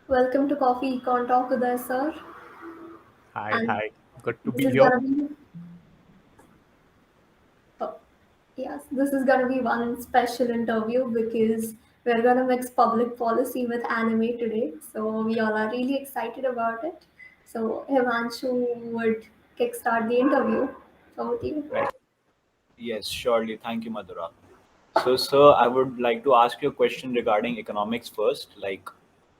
Welcome to Coffee Econ Talk with us, sir. Hi, And hi. Good to this be is here. gonna be, oh, yes, this is gonna be one special interview because we're gonna mix public policy with anime today. So we all are really excited about it. So Himanshu would kickstart the interview. Over to you. Right. Yes, surely. Thank you, Madhura. So, sir, I would like to ask you a question regarding economics first. Like,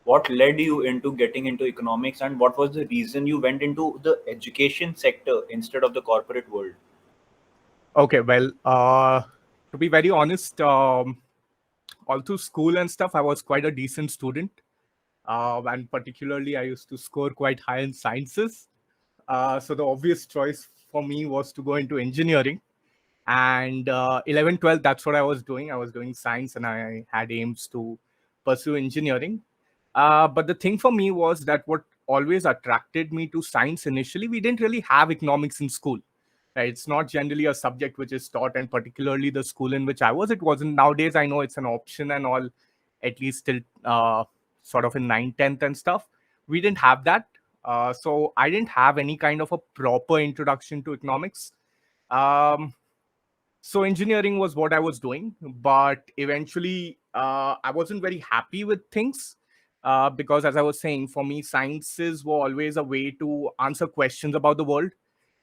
what led you into getting into economics, and what was the reason you went into the education sector instead of the corporate world? Okay, well, to be very honest, all through school and stuff, I was quite a decent student. And particularly, I used to score quite high in sciences. So the obvious choice for me was to go into engineering. And 11, 12, that's what I was doing. I was doing science and I had aims to pursue engineering. But the thing for me was that what always attracted me to science initially, we didn't really have economics in school. Right? It's not generally a subject which is taught, and particularly the school in which I was, it wasn't. Nowadays, I know it's an option and all, at least till sort of in 9th, 10th and stuff. We didn't have that. So I didn't have any kind of a proper introduction to economics. Um, so engineering was what I was doing, but eventually I wasn't very happy with things because, as I was saying, for me, sciences were always a way to answer questions about the world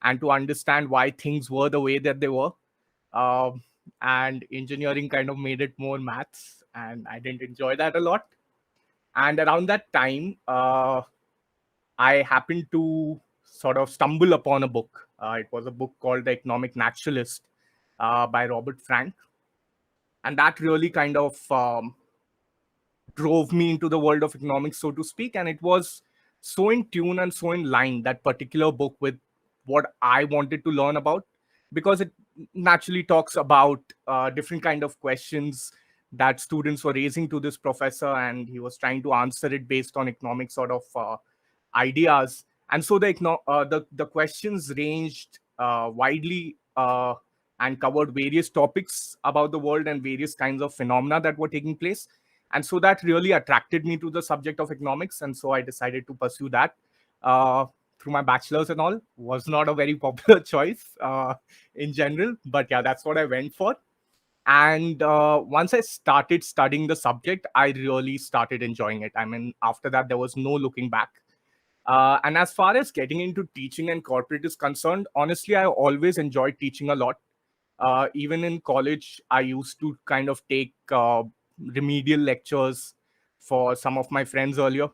and to understand why things were the way that they were. Um, and engineering kind of made it more maths, and I didn't enjoy that a lot. And around that time, I happened to sort of stumble upon a book. It was a book called The Economic Naturalist by Robert Frank, and that really kind of drove me into the world of economics, so to speak. And it was so in tune and so in line, that particular book, with what I wanted to learn about, because it naturally talks about different kind of questions that students were raising to this professor, and he was trying to answer it based on economic sort of ideas. And so the questions ranged widely, and covered various topics about the world and various kinds of phenomena that were taking place. And so that really attracted me to the subject of economics, and so I decided to pursue that through my bachelor's. And all was not a very popular choice in general, but yeah, that's what I went for. And once I started studying the subject, I really started enjoying it. I mean, after that, there was no looking back. And as far as getting into teaching and corporate is concerned, honestly, I always enjoyed teaching a lot. Even in college, I used to kind of take remedial lectures for some of my friends earlier.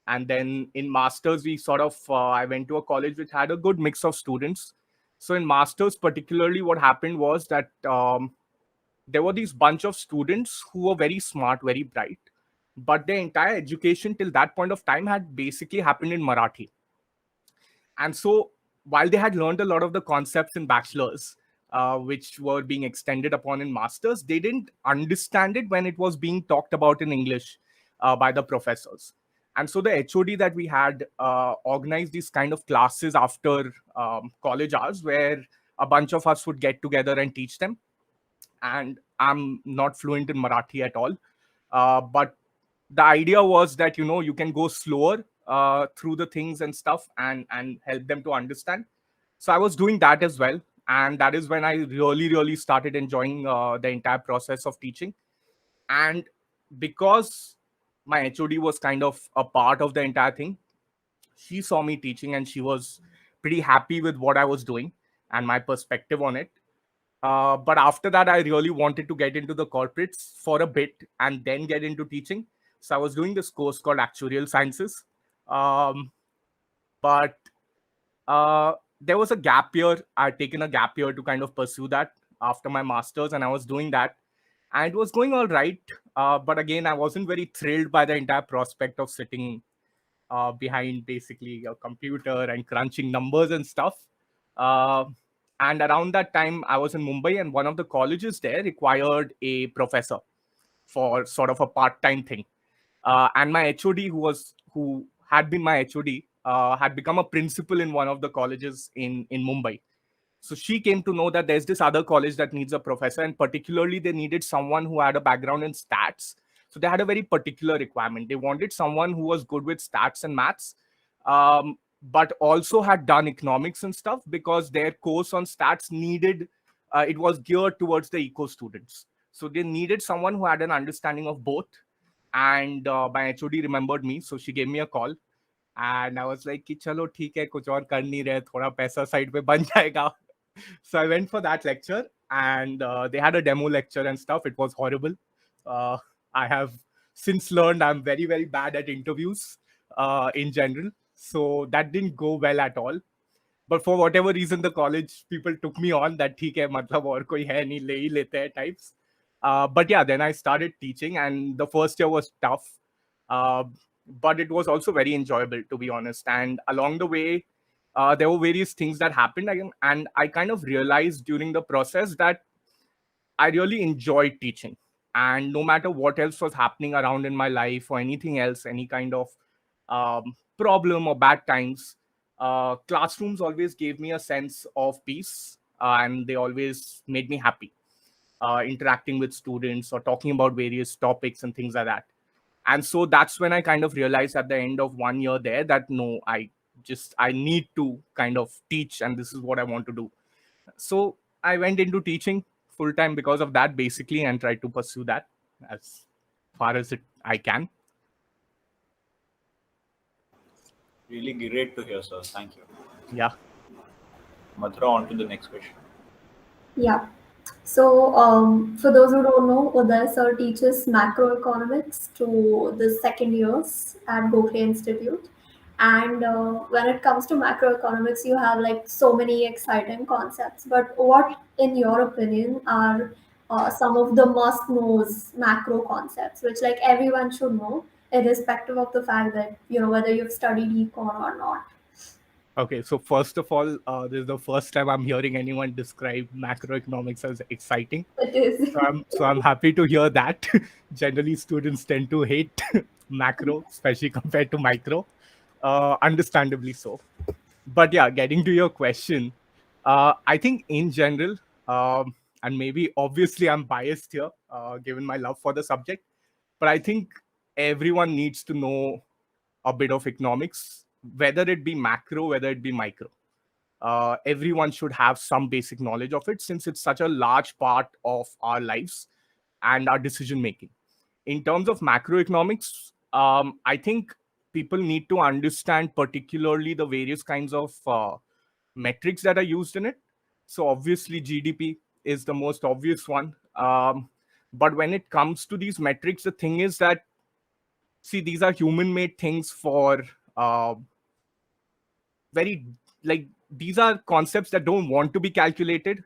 And then in masters, we sort of I went to a college which had a good mix of students. So in masters, particularly, what happened was that there were these bunch of students who were very smart, very bright, but their entire education till that point of time had basically happened in Marathi. And so, while they had learned a lot of the concepts in bachelor's, which were being extended upon in masters, they didn't understand it when it was being talked about in English by the professors. And so the HOD that we had organized these kind of classes after college hours, where a bunch of us would get together and teach them. And I'm not fluent in Marathi at all, but the idea was that, you can go slower through the things and stuff, and help them to understand. So I was doing that as well, and that is when I really started enjoying the entire process of teaching. And because my HOD was kind of a part of the entire thing, she saw me teaching and she was pretty happy with what I was doing and my perspective on it. But after that, I really wanted to get into the corporates for a bit and then get into teaching. So I was doing this course called Actuarial Sciences. Um, but there was a gap year. I'd taken a gap year to kind of pursue that after my master's, and I was doing that. And it was going all right. But again, I wasn't very thrilled by the entire prospect of sitting behind basically a computer and crunching numbers and stuff. Uh, and around that time, I was in Mumbai, and one of the colleges there required a professor for sort of a part-time thing. And my HOD, who had been my HOD, had become a principal in one of the colleges in Mumbai. So she came to know that there's this other college that needs a professor, and particularly they needed someone who had a background in stats, So they had a very particular requirement. They wanted someone who was good with stats and maths, but also had done economics and stuff, because their course on stats needed, it was geared towards the eco students. So they needed someone who had an understanding of both. And my HOD remembered me, so she gave me a call. And I was like कि चलो ठीक है, कुछ और कर नहीं रहे, थोड़ा पैसा साइड पे बन जाएगा. So I went for that lecture, and they had a demo lecture and stuff. It was horrible. I have since learned I'm very, very bad at interviews in general. So that didn't go well at all. But for whatever reason, the college people took me on, that ठीक है, मतलब और कोई है नहीं, ले ही लेते हैं types. But yeah, then I started teaching, and the first year was tough. Uh, but it was also very enjoyable, to be honest. And along the way, there were various things that happened, and I kind of realized during the process that I really enjoyed teaching. And no matter what else was happening around in my life or anything else, any kind of problem or bad times, classrooms always gave me a sense of peace, and they always made me happy interacting with students or talking about various topics and things like that. And so that's when I kind of realized at the end of 1 year there that no, I need to kind of teach, and this is what I want to do. So I went into teaching full time because of that, basically, and tried to pursue that as far as I can. Really great to hear, sir. Thank you. Yeah. Mathura, on to the next question. Yeah. So, for those who don't know, Uday sir teaches macroeconomics to the second years at Gokhale Institute. And when it comes to macroeconomics, you have like so many exciting concepts. But what, in your opinion, are some of the must-knows macro concepts, which like everyone should know, irrespective of the fact that whether you've studied econ or not? Okay, so first of all, this is the first time I'm hearing anyone describe macroeconomics as exciting. It is. So I'm happy to hear that. Generally, students tend to hate macro, especially compared to micro. Understandably so. But yeah, getting to your question, I think in general, and maybe obviously I'm biased here, given my love for the subject, but I think everyone needs to know a bit of economics, whether it be macro, whether it be micro. Everyone should have some basic knowledge of it, since it's such a large part of our lives and our decision making. In terms of macroeconomics, I think people need to understand particularly the various kinds of metrics that are used in it. So obviously GDP is the most obvious one. But when it comes to these metrics, the thing is that, see, these are human made things for very, like, these are concepts that don't want to be calculated,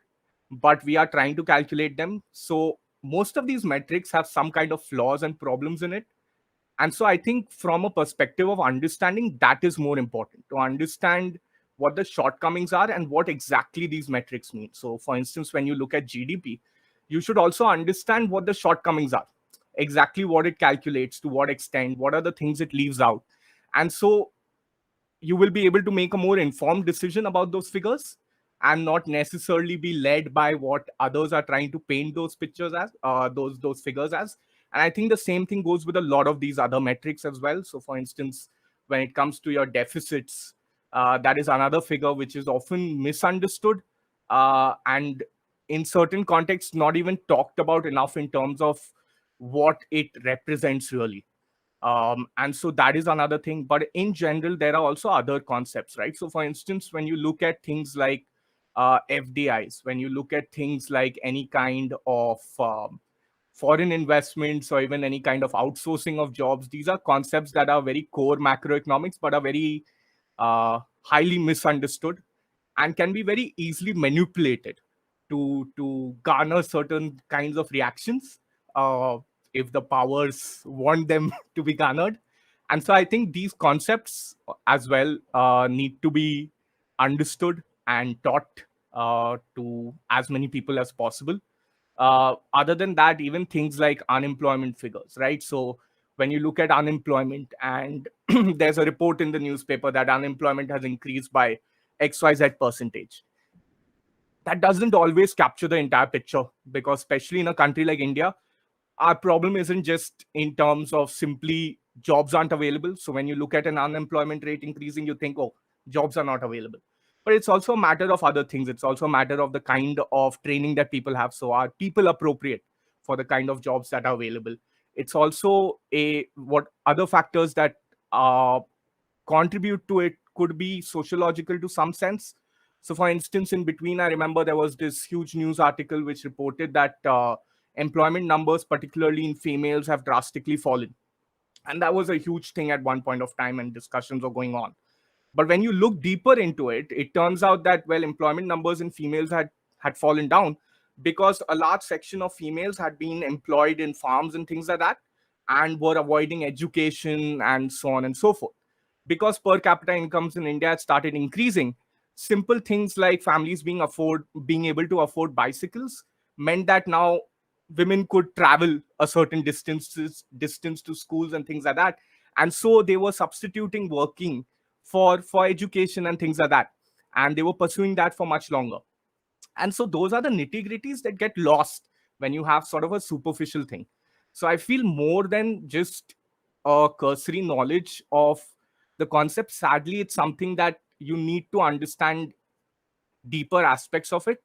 but we are trying to calculate them. So most of these metrics have some kind of flaws and problems in it. And so I think from a perspective of understanding, that is more important, to understand what the shortcomings are and what exactly these metrics mean. So for instance, when you look at GDP, you should also understand what the shortcomings are, exactly what it calculates, to what extent, what are the things it leaves out. And so you will be able to make a more informed decision about those figures, and not necessarily be led by what others are trying to paint those pictures as, those figures as. And I think the same thing goes with a lot of these other metrics as well. So for instance, when it comes to your deficits, that is another figure which is often misunderstood, and in certain contexts not even talked about enough in terms of what it represents really. And so that is another thing. But in general, there are also other concepts, right? So for instance, when you look at things like FDIs, when you look at things like any kind of foreign investments, or even any kind of outsourcing of jobs, these are concepts that are very core macroeconomics, but are very highly misunderstood, and can be very easily manipulated to garner certain kinds of reactions, if the powers want them to be garnered. And so I think these concepts as well need to be understood and taught to as many people as possible. Other than that, even things like unemployment figures, right? So when you look at unemployment, and there's a report in the newspaper that unemployment has increased by XYZ percentage, that doesn't always capture the entire picture, because especially in a country like India, our problem isn't just in terms of simply jobs aren't available. So when you look at an unemployment rate increasing, you think, oh, jobs are not available. But it's also a matter of other things. It's also a matter of the kind of training that people have. So are people appropriate for the kind of jobs that are available? It's also a what other factors that uh, contribute to it could be sociological to some sense. So, for instance, in between, I remember there was this huge news article which reported that employment numbers, particularly in females, have drastically fallen. And that was a huge thing at one point of time, and discussions were going on. But when you look deeper into it, it turns out that, well, employment numbers in females had fallen down because a large section of females had been employed in farms and things like that, and were avoiding education and so on and so forth. Because per capita incomes in India had started increasing, simple things like families being able to afford bicycles meant that now women could travel a certain distance to schools and things like that. And so they were substituting working for education and things like that, and they were pursuing that for much longer. And so those are the nitty gritties that get lost when you have sort of a superficial thing. So I feel more than just a cursory knowledge of the concept, sadly it's something that you need to understand deeper aspects of it.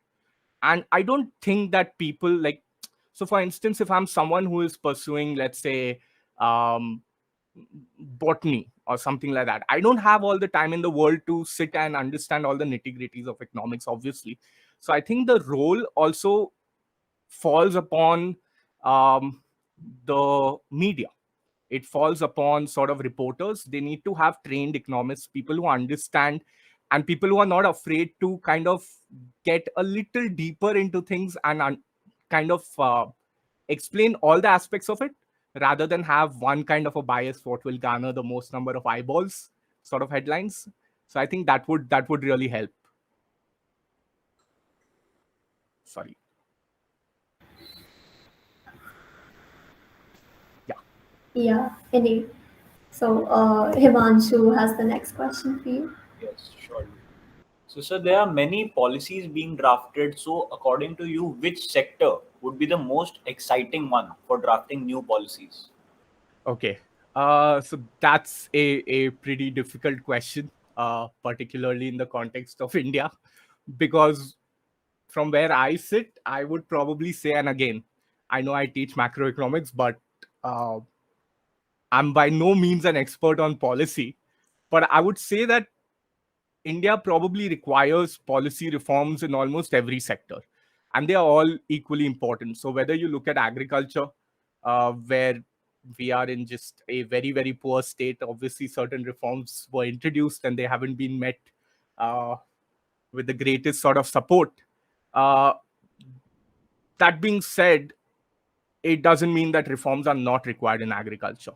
And I don't think that people like, so for instance, if I'm someone who is pursuing, let's say, um, botany or something like that, I don't have all the time in the world to sit and understand all the nitty gritties of economics, obviously. So I think the role also falls upon um, the media. It falls upon sort of reporters. They need to have trained economists, people who understand, and people who are not afraid to kind of get a little deeper into things and kind of explain all the aspects of it, rather than have one kind of a bias what will garner the most number of eyeballs sort of headlines. So I think that would really help. Sorry. Yeah. Yeah, indeed. So, Himanshu has the next question for you. Yes, surely. So, sir, there are many policies being drafted. So, according to you, which sector would be the most exciting one for drafting new policies? Okay. So that's a pretty difficult question, particularly in the context of India, because from where I sit, I would probably say, and again, I know I teach macroeconomics, but uh, I'm by no means an expert on policy. But I would say that India probably requires policy reforms in almost every sector, and they are all equally important. So whether you look at agriculture, where we are in just a very very poor state, obviously certain reforms were introduced and they haven't been met uh, with the greatest sort of support. Uh, that being said, it doesn't mean that reforms are not required in agriculture.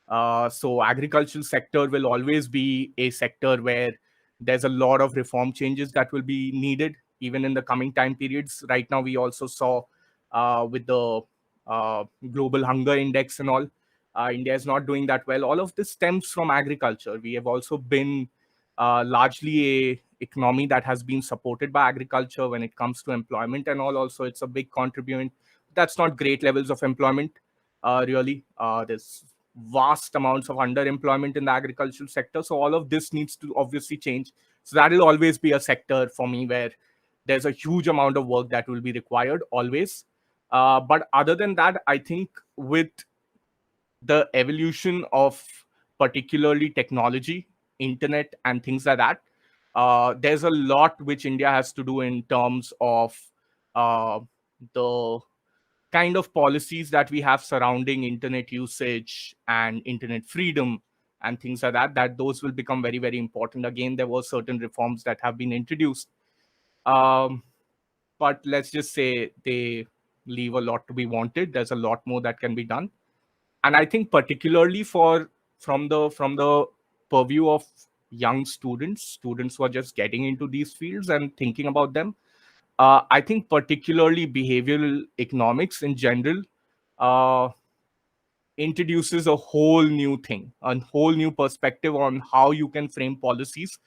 So agricultural sector will always be a sector where there's a lot of reform changes that will be needed even in the coming time periods. Right now, we also saw with the global hunger index and all, India is not doing that well. All of this stems from agriculture. We have also been largely a economy that has been supported by agriculture when it comes to employment and all. Also, it's a big contribuent. That's not great levels of employment, really. There's vast amounts of underemployment in the agricultural sector. So all of this needs to obviously change. So that will always be a sector for me where there's a huge amount of work that will be required always. But other than that, I think with the evolution of particularly technology, internet, and things like that, there's a lot which India has to do in terms of uh, the kind of policies that we have surrounding internet usage and internet freedom and things like that, that those will become very very important. Again, there were certain reforms that have been introduced, um, but let's just say they leave a lot to be wanted. There's a lot more that can be done. And I think particularly for from the purview of young students who are just getting into these fields and thinking about them, I think particularly behavioral economics in general uh, introduces a whole new thing, a whole new perspective on how you can frame policies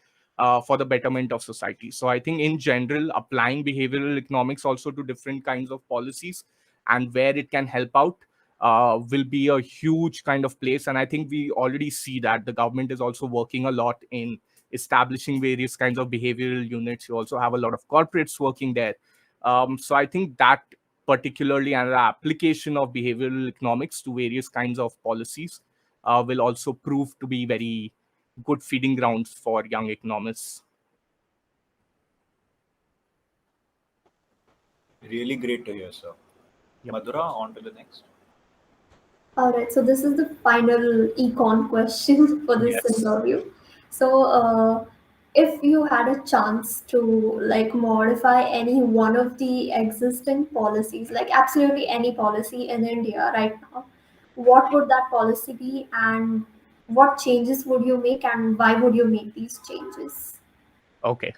for the betterment of society. So I think in general, applying behavioral economics also to different kinds of policies and where it can help out, will be a huge kind of place. And I think we already see that the government is also working a lot in establishing various kinds of behavioral units. You also have a lot of corporates working there. So I think that particularly and the application of behavioral economics to various kinds of policies will also prove to be very good feeding grounds for young economists. Really great to hear, sir. Yep. Madhura, on to the next. All right, so this is the final econ question for this Yes. interview. So, if you had a chance to like modify any one of the existing policies, like absolutely any policy in India right now, what would that policy be, and what changes would you make, and why would you make these changes? Okay.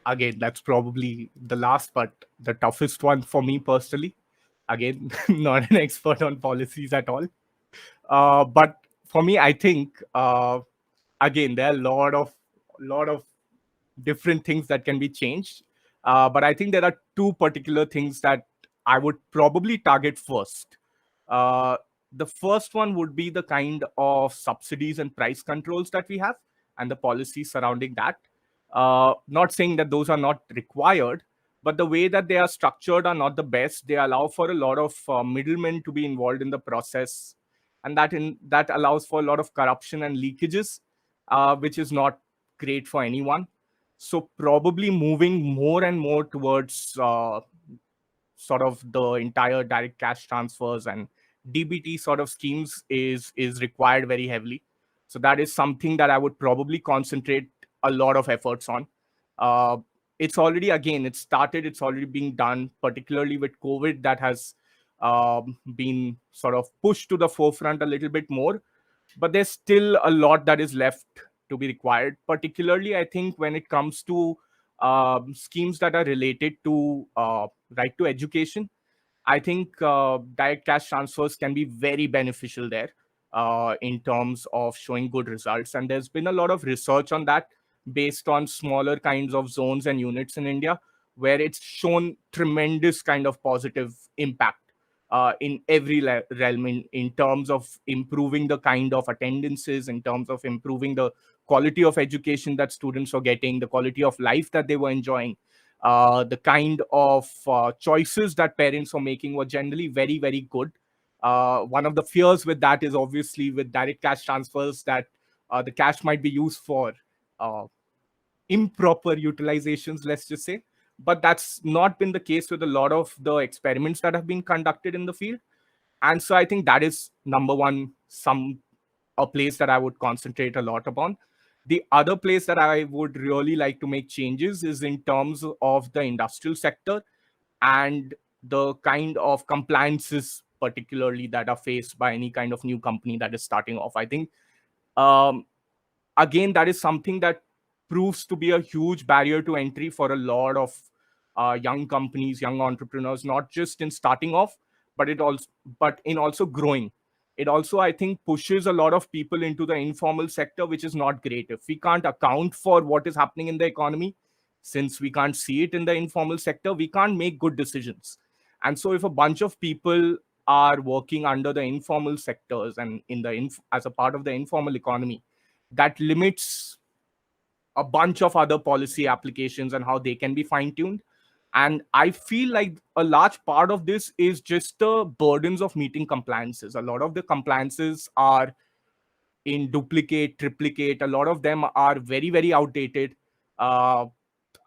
Again, that's probably the last but the toughest one for me personally. Again, not an expert on policies at all. But for me, I think again there are a lot of different things that can be changed. But I think there are two particular things that I would probably target first. Uh, the first one would be the kind of subsidies and price controls that we have and the policies surrounding that. Not saying that those are not required, but the way that they are structured are not the best. They allow for a lot of middlemen to be involved in the process, and that allows for a lot of corruption and leakages, which is not great for anyone. So probably moving more and more towards sort of the entire direct cash transfers and DBT sort of schemes is required very heavily. So that is something that I would probably concentrate a lot of efforts on. Uh, it's already again it started. It's already being done, particularly with COVID. That has been sort of pushed to the forefront a little bit more, but there's still a lot that is left to be required. Particularly, I think when it comes to schemes that are related to right to education, I think direct cash transfers can be very beneficial there in terms of showing good results. And there's been a lot of research on that based on smaller kinds of zones and units in India, where it's shown tremendous kind of positive impact in every realm in terms of improving the kind of attendances, in terms of improving the quality of education that students were getting, the quality of life that they were enjoying, the kind of choices that parents were making were generally very, very good. One of the fears with that is obviously with direct cash transfers that the cash might be used for uh, improper utilizations, let's just say. But that's not been the case with a lot of the experiments that have been conducted in the field. And so I think that is number one, a place that I would concentrate a lot upon. The other place that I would really like to make changes is in terms of the industrial sector and the kind of compliances, particularly that are faced by any kind of new company that is starting off. I think um, again that is something that proves to be a huge barrier to entry for a lot of young companies, young entrepreneurs, not just in starting off, but in also growing. It also, I think, pushes a lot of people into the informal sector, which is not great. If we can't account for what is happening in the economy, since we can't see it in the informal sector, we can't make good decisions. And so if a bunch of people are working under the informal sectors and as a part of the informal economy, that limits a bunch of other policy applications and how they can be fine tuned. And I feel like a large part of this is just the burdens of meeting compliances. A lot of the compliances are in duplicate, triplicate. A lot of them are very, very outdated. Uh,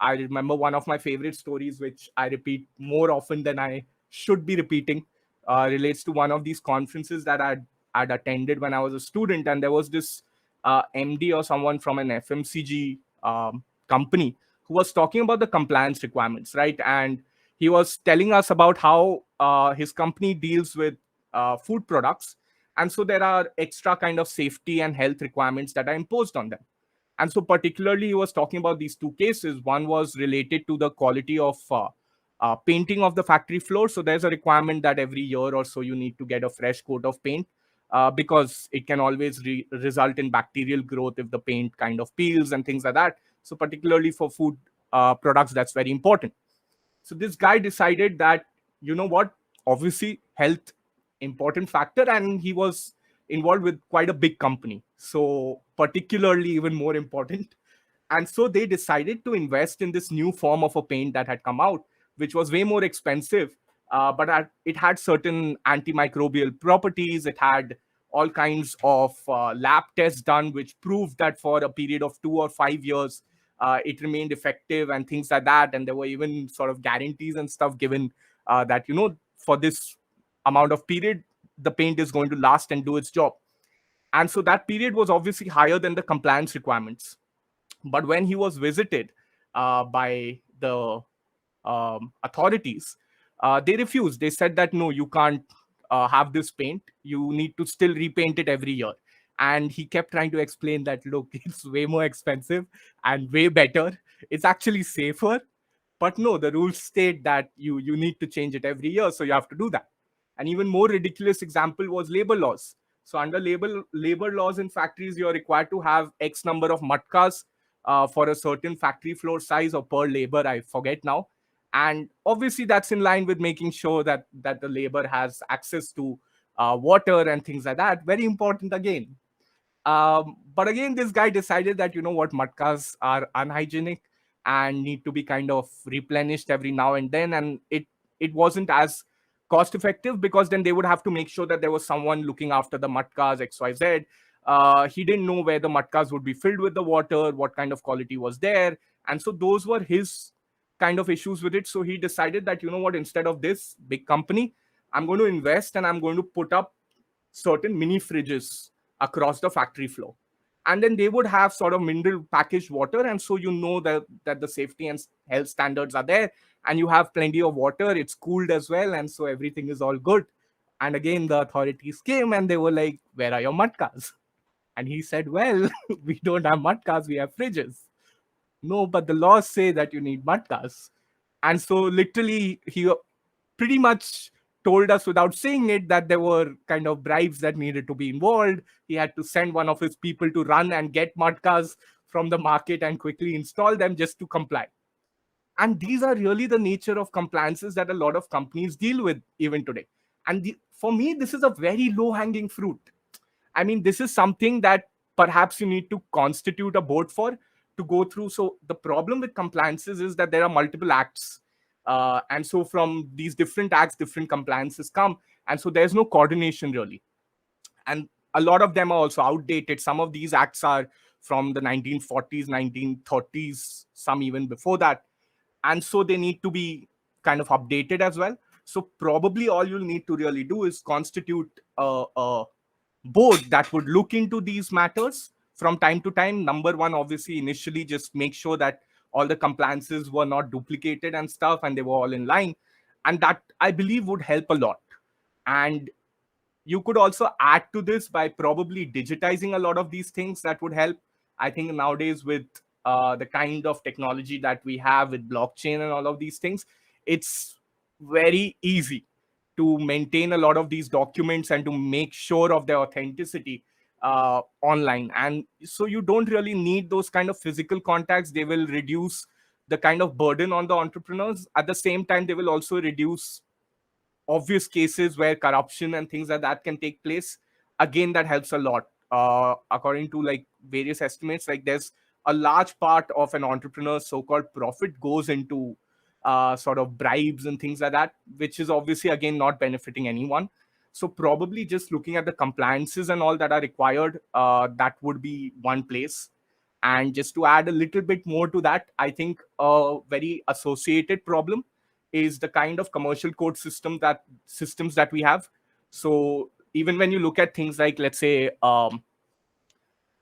I remember one of my favorite stories, which I repeat more often than I should be repeating, relates to one of these conferences that I'd attended when I was a student. And there was this MD or someone from an FMCG company who was talking about the compliance requirements, right? And he was telling us about how his company deals with food products. And so there are extra kind of safety and health requirements that are imposed on them. And so, particularly, he was talking about these two cases. One was related to the quality of painting of the factory floor. So, there's a requirement that every year or so you need to get a fresh coat of paint because it can always result in bacterial growth if the paint kind of peels and things like that. So, particularly for food products, that's very important. So, this guy decided that, you know what, obviously, health important factor, and he was involved with quite a big company, so particularly even more important. And so they decided to invest in this new form of a paint that had come out, which was way more expensive, but it had certain antimicrobial properties. It had all kinds of lab tests done, which proved that for a period of 2 or 5 years, it remained effective and things like that. And there were even sort of guarantees and stuff given that, for this amount of period, the paint is going to last and do its job. And so that period was obviously higher than the compliance requirements. But when he was visited by the authorities, they refused. They said that no, you can't have this paint. You need to still repaint it every year. And he kept trying to explain that, look, it's way more expensive and way better. It's actually safer. But no, the rules state that you need to change it every year, so you have to do that. An even more ridiculous example was labor laws. So under labor laws in factories, you're required to have X number of matkas for a certain factory floor size or per labor, I forget now. And obviously that's in line with making sure that the labor has access to water and things like that. Very important again. But again, this guy decided that, matkas are unhygienic and need to be kind of replenished every now and then. And it wasn't as cost effective, because then they would have to make sure that there was someone looking after the matkas, XYZ. He didn't know where the matkas would be filled with the water, what kind of quality was there. And so those were his kind of issues with it. So he decided that, instead of this big company, I'm going to invest and I'm going to put up certain mini fridges across the factory floor. And then they would have sort of mineral packaged water. And so that the safety and health standards are there, and you have plenty of water. It's cooled as well. And so everything is all good. And again, the authorities came and they were like, where are your matkas? And he said, well, we don't have matkas, we have fridges. No, but the laws say that you need matkas. And so literally, he pretty much told us without saying it that there were kind of bribes that needed to be involved. He had to send one of his people to run and get matkas from the market and quickly install them just to comply. And these are really the nature of compliances that a lot of companies deal with even today. And for me, this is a very low hanging fruit. I mean, this is something that perhaps you need to constitute a board for to go through. So the problem with compliances is that there are multiple acts. And so from these different acts, different compliances come. And so there's no coordination really. And a lot of them are also outdated. Some of these acts are from the 1940s, 1930s, some even before that. And so they need to be kind of updated as well. So probably all you'll need to really do is constitute a board that would look into these matters from time to time. Number one, obviously, initially just make sure that all the compliances were not duplicated and stuff, and they were all in line. And that, I believe, would help a lot. And you could also add to this by probably digitizing a lot of these things. That would help. I think nowadays with the kind of technology that we have with blockchain and all of these things, it's very easy to maintain a lot of these documents and to make sure of their authenticity online. And so you don't really need those kind of physical contacts. They will reduce the kind of burden on the entrepreneurs. At the same time, they will also reduce obvious cases where corruption and things like that can take place. Again, that helps a lot. According to like various estimates, like there's a large part of an entrepreneur's so-called profit goes into sort of bribes and things like that, which is obviously again not benefiting anyone. So probably just looking at the compliances and all that are required, that would be one place. And just to add a little bit more to that, I think a very associated problem is the kind of commercial code systems that we have. So even when you look at things like, let's say,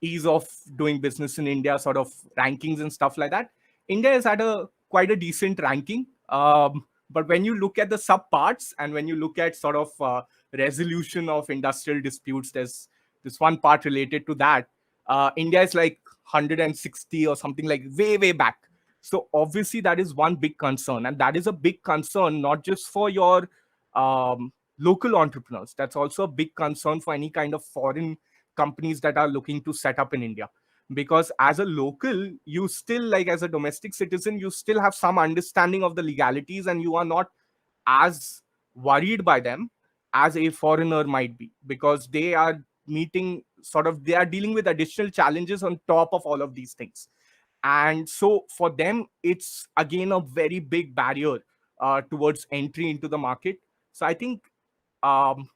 ease of doing business in India, sort of rankings and stuff like that, India is at quite a decent ranking. But when you look at the sub parts and when you look at sort of resolution of industrial disputes, there's this one part related to that. India is like 160 or something, like way back. So obviously that is one big concern, and that is a big concern not just for your local entrepreneurs. That's also a big concern for any kind of foreign companies that are looking to set up in India. Because as a local, you still, like as a domestic citizen, you still have some understanding of the legalities and you are not as worried by them as a foreigner might be, because they are they are dealing with additional challenges on top of all of these things. And so for them, it's again a very big barrier towards entry into the market. So I think um,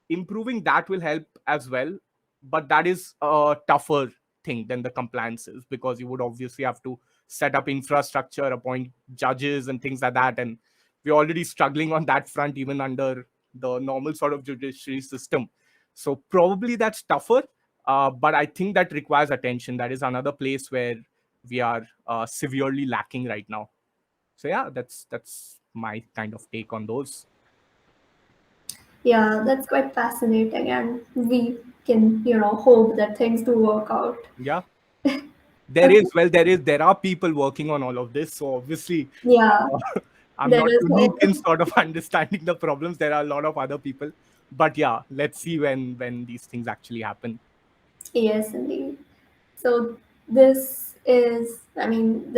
improving that will help as well, but that is a tougher thing than the compliances, because you would obviously have to set up infrastructure, appoint judges and things like that, and we're already struggling on that front even under the normal sort of judiciary system. So probably that's tougher, but I think that requires attention. That is another place where we are severely lacking right now. So yeah, that's my kind of take on those. Yeah, that's quite fascinating, and we can, hope that things do work out. Yeah. Okay. There are people working on all of this. So obviously, Yeah, I'm there not is unique hope. in sort of understanding the problems. There are a lot of other people, but yeah, let's see when these things actually happen. Yes, indeed. So this is, I mean,